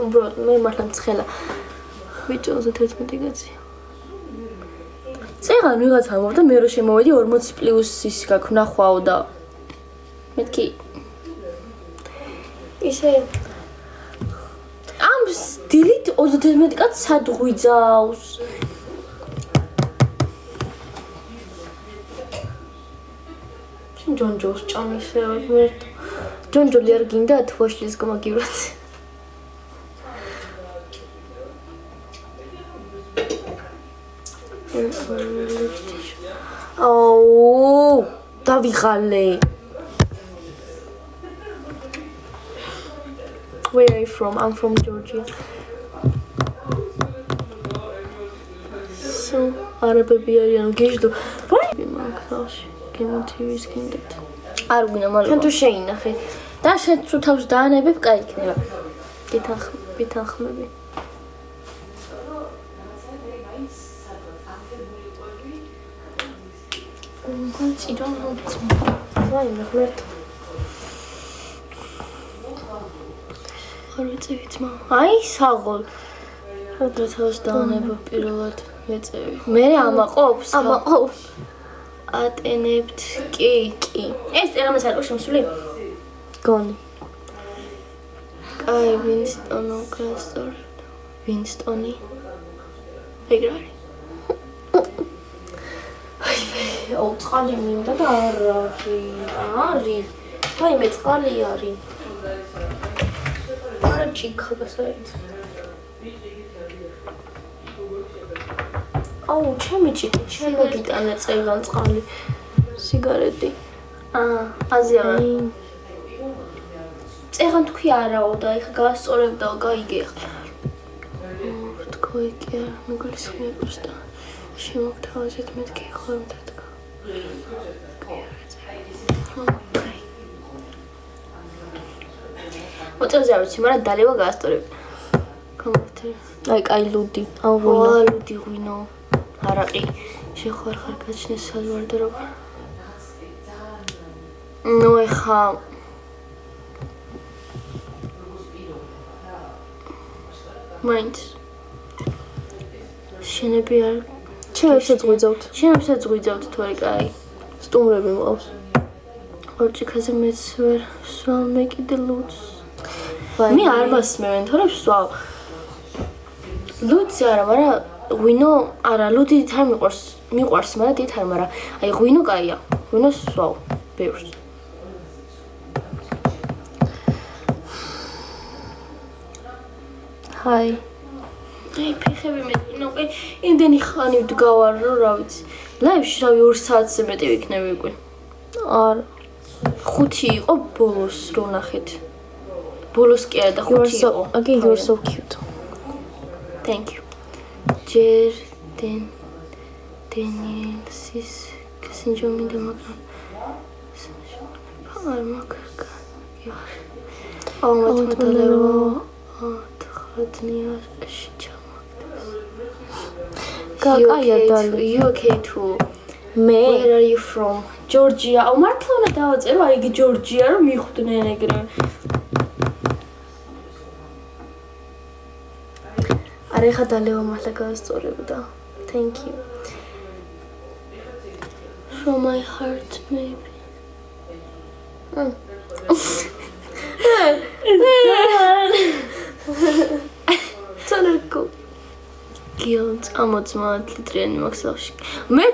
უბრალოდ მე მართლა მცხელა. ბიჭო 31 კაცი. წეღან ვიღაცა მოვიდა მე რო შემოვედი 40 პლუს ის გაქვს ნახვაო და მეთქი ისე ამ დილით 31 კაცს სად ღვიძავს ჯონჯოს ჭამისევ მე ჯონჯოლი არ გინდა თვაშლის გამაგივრად Oh, დავიღალე. Where are you from? I'm from Georgia. So, არაბები არიან გეჟდო. ვაი, მაგაში. გემოთივის გინდათ. არ გვინა მალე. შენ თუ შეინახე. და შენ თუ თავს დაანებებ, კაი იქნება. გითანხმები. I don't know what's wrong with it. What is it, Mom? I saw. How does it done? Პირველად მეწევი. მე ამაყობს. ამაყობს. ატენებთ კი. ეს წერამას არ შემსული? გონი. კაი, ვინსტონო კასტორ. ვინსტონი. ეგრე არის. Oh, წყალი მინდა და არის. აი მე წყალი არის. არა ჭიქა გასაით. აუ, ჩემი ჭიქი, ჩემ მოგიტანა წევან წყალი. სიგარეტი. აზია. წეღან თქვი არაო და ეხა გასწორებ და გაიგე ხა. თქო იკე, მეგულისხმია პროსტა. შემოგთავაზეთ მეთქი ხოლმე მოწევზე არ ვიცი, მაგრამ დალევა გაასწორებ. გამოვთე. აი, კაი ლუდი. აუ, ღვინო. ლუდი ღვინო. არაყი. შეხوارხარ გაჩნეს სალვარდარო. ნუ ეხა. მაინც. შენები არ ჩემებსაც ღვიძავთ. ჩემებსაც ღვიძავთ თორე კაი. სტუმრები მყავს. ორჭიქაზე მეც ვერ სვავ მე კიდე ლუდს. მე არ მასმევენ თორე სვავ. ლუდს არა, მაგრამ ღვინო არა, ლუდი თან მიყვარს, მაგრამ დიდ არ, მაგრამ აი ღვინო კაია. ღვინოს სვავ ბევრს. ჰაი. აი ფეხები მეტყინო, იმდენი ხანი ვდგავარ, რა ვიცი. ლაივში რავი 2 საათზე მეტი ვიქნები უკვე. არა. 5 იყო ბოლოს რო ნახეთ. ბოლოს კი არა და 5 იყო. Again, you're so cute. Thank you. Daniel's კასინჯომი და მაგრამ არ მაგარკა. აუ მათმეტალეო. ხადნიაში You okay too? Me? Where are you from? Georgia. Oh, მართლა უნდა დავაწერო, აი იგი Georgia რომ მიხვდნენ ეგრე. არა ხა დალევა მართლა გაასწორებდა. Thank you. From my heart maybe. Guilt, ამოწმა 10 ლიტრიანი მაქსავში. მე